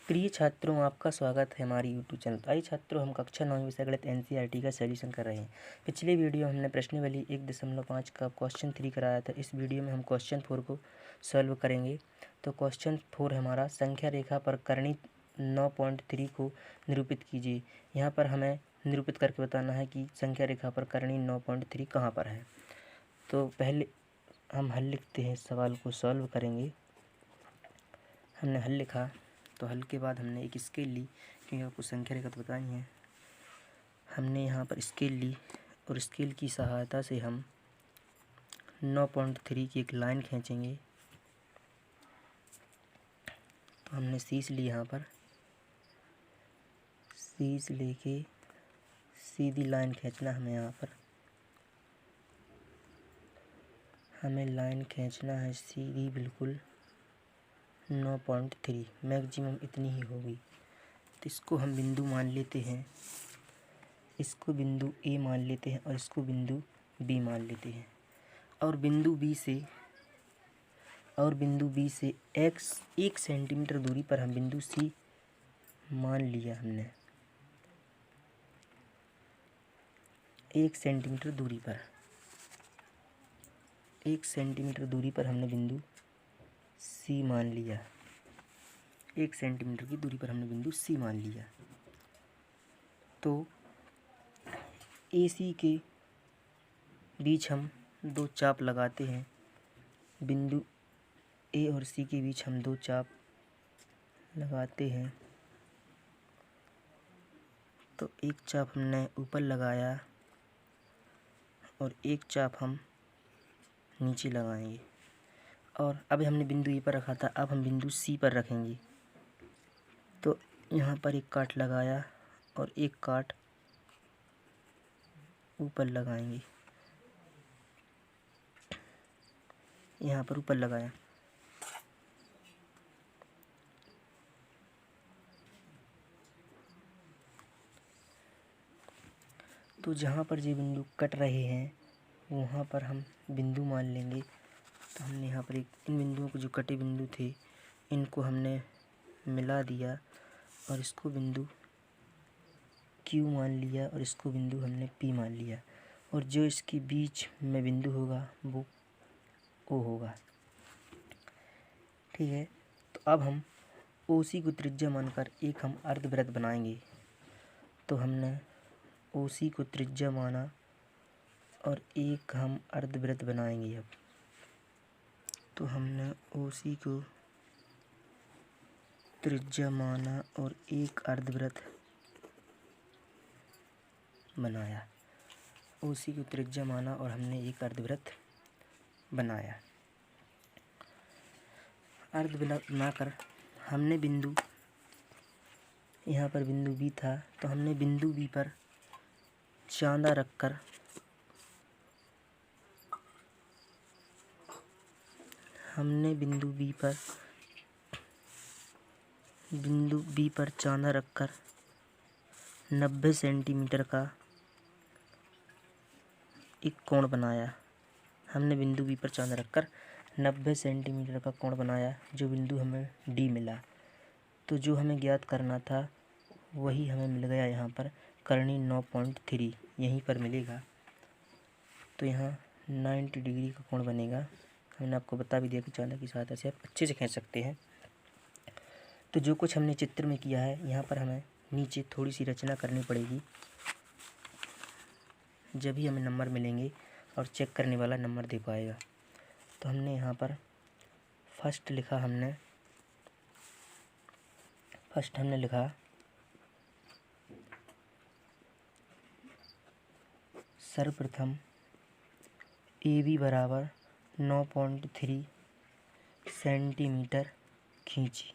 प्रिय छात्रों, आपका स्वागत है हमारी यूट्यूब चैनल। आइए छात्रों, हम कक्षा 9 विषय गणित एनसीईआरटी का सॉल्यूशन कर रहे हैं। पिछले वीडियो हमने प्रश्नावली 1.5 का क्वेश्चन 3 कराया था। इस वीडियो में हम क्वेश्चन 4 को सॉल्व करेंगे। तो क्वेश्चन 4 हमारा संख्या रेखा पर कर्ण 9.3 को निरूपित कीजिए। यहाँ पर हमें निरूपित करके बताना है कि संख्या रेखा पर कर्ण 9.3 कहाँ पर है। तो पहले हम हल लिखते हैं, सवाल को सॉल्व करेंगे। हमने हल लिखा, तो हल के बाद हमने एक स्केल ली, क्योंकि आपको संख्या रेखा तो बतानी है। हमने यहाँ पर स्केल ली और स्केल की सहायता से हम 9.3 की एक लाइन खींचेंगे। तो हमने शीश ली, यहाँ पर शीश लेके सीधी लाइन खींचना हमें। यहाँ पर हमें लाइन खींचना है सीधी, बिल्कुल 9.3 मैक्सिमम इतनी ही होगी। तो इसको हम बिंदु मान लेते हैं, इसको बिंदु ए मान लेते हैं और इसको बिंदु बी मान लेते हैं। और बिंदु बी से 1 सेंटीमीटर दूरी पर हम बिंदु सी मान लिया हमने। 1 सेंटीमीटर दूरी पर, 1 सेंटीमीटर दूरी पर हमने बिंदु सी मान लिया। 1 सेंटीमीटर की दूरी पर हमने बिंदु सी मान लिया। तो ए सी के बीच हम 2 चाप लगाते हैं। बिंदु ए और सी के बीच हम 2 चाप लगाते हैं। तो एक चाप हमने ऊपर लगाया और एक चाप हम नीचे लगाएंगे। और अब हमने बिंदु ए पर रखा था, अब हम बिंदु सी पर रखेंगे। तो यहाँ पर एक काट लगाया और एक काट ऊपर लगाएंगे। यहाँ पर ऊपर लगाया। तो जहाँ पर ये बिंदु कट रहे हैं वहाँ पर हम बिंदु मान लेंगे। तो हमने यहाँ पर इन बिंदुओं को, जो कटे बिंदु थे, इनको हमने मिला दिया और इसको बिंदु क्यू मान लिया और इसको बिंदु हमने पी मान लिया। और जो इसके बीच में बिंदु होगा वो ओ होगा। ठीक है। तो अब हम ओ सी को त्रिज्या मानकर एक हम अर्धवृत्त बनाएंगे। तो हमने ओ सी को त्रिज्या माना और एक हम अर्धवृत्त बनाएंगे। अब तो हमने ओ सी को त्रिज्या माना और एक अर्धवृत्त बनाया। ओ सी को त्रिज्या माना और हमने एक अर्धवृत्त बनाया। अर्धवृत्त बनाकर हमने बिंदु, यहाँ पर बिंदु बी था, तो हमने बिंदु बी पर चांदा रखकर बिंदु बी पर चांदा रखकर 90 सेंटीमीटर का एक कोण बनाया। हमने बिंदु बी पर चांदा रखकर 90 सेंटीमीटर का कोण बनाया, जो बिंदु हमें डी मिला। तो जो हमें ज्ञात करना था वही हमें मिल गया। यहाँ पर कर्ण 9.3 यहीं पर मिलेगा। तो यहाँ 90 डिग्री का कोण बनेगा। हमने आपको बता भी दिया कि चांदा की सहायता से आप अच्छे से खींच सकते हैं। तो जो कुछ हमने चित्र में किया है, यहाँ पर हमें नीचे थोड़ी सी रचना करनी पड़ेगी, जब ही हमें नंबर मिलेंगे और चेक करने वाला नंबर दे पाएगा। तो हमने यहाँ पर फर्स्ट हमने लिखा सर्वप्रथम ए बी बराबर 9.3 सेंटीमीटर खींची।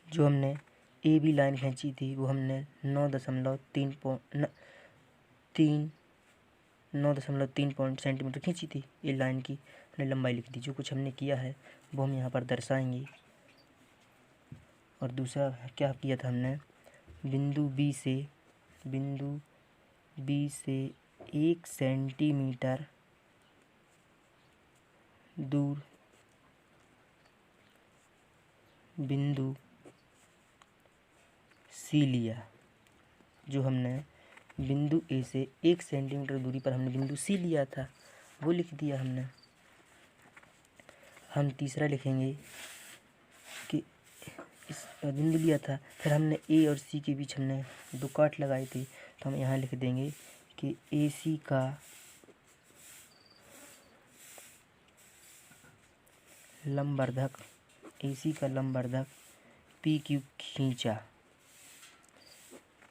जो हमने ए बी लाइन खींची थी वो हमने 9.3 सेंटीमीटर खींची थी। ये लाइन की हमने लंबाई लिख दी। जो कुछ हमने किया है वो हम यहाँ पर दर्शाएंगे। और दूसरा क्या किया था हमने, बिंदु बी से 1 सेंटीमीटर दूर बिंदु सी लिया, जो हमने बिंदु ए से 1 सेंटीमीटर दूरी पर हमने बिंदु सी लिया था वो लिख दिया हमने। हम तीसरा लिखेंगे कि इस बिंदु लिया था, फिर हमने ए और सी के बीच हमने 2 काट लगाए थे, तो हम यहाँ लिख देंगे कि ए सी का लंबवर्धक पी क्यू खींचा।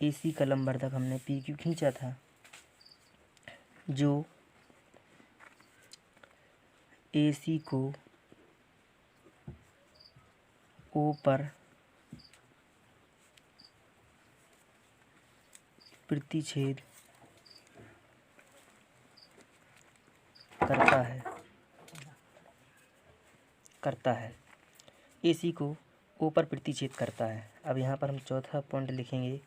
ए सी का लंबवर्धक हमने पी क्यू खींचा था, जो ए सी को ओ पर प्रतिच्छेद करता है। ए सी को ओ पर प्रतिच्छेद करता है। अब यहाँ पर हम चौथा पॉइंट लिखेंगे।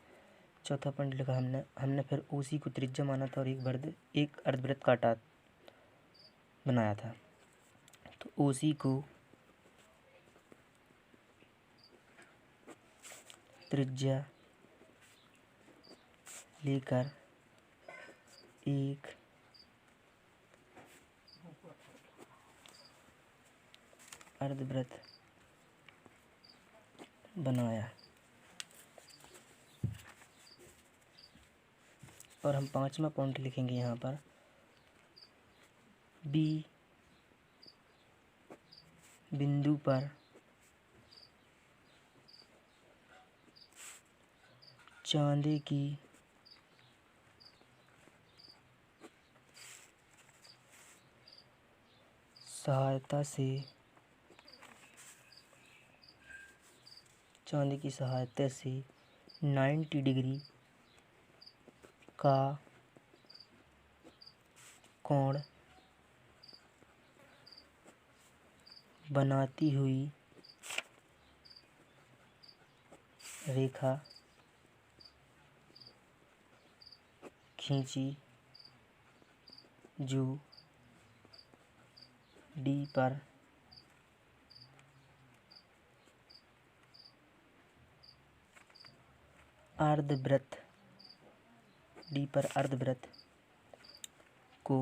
चौथा पॉइंट लिखा हमने फिर ओ सी को त्रिज्या माना था और एक अर्धवृत्त काटा बनाया था। तो ओ सी को त्रिज्या लेकर एक अर्धवृत्त बनाया। और हम 5वां पॉइंट लिखेंगे यहाँ पर, बी बिंदु पर चांदी की सहायता से 90 डिग्री का कोण बनाती हुई रेखा खींची, जो डी पर अर्धवृत्त को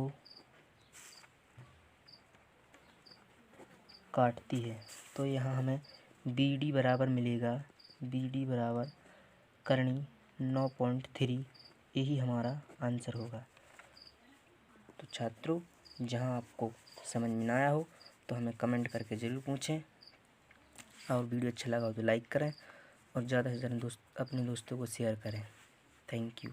काटती है। तो यहाँ हमें बी डी बराबर मिलेगा, बी डी बराबर करणी 9.3, यही हमारा आंसर होगा। तो छात्रों, जहाँ आपको समझ में ना आया हो तो हमें कमेंट करके ज़रूर पूछें, और वीडियो अच्छा लगा हो तो लाइक करें और ज़्यादा से ज़्यादा अपने दोस्तों को शेयर करें। Thank you.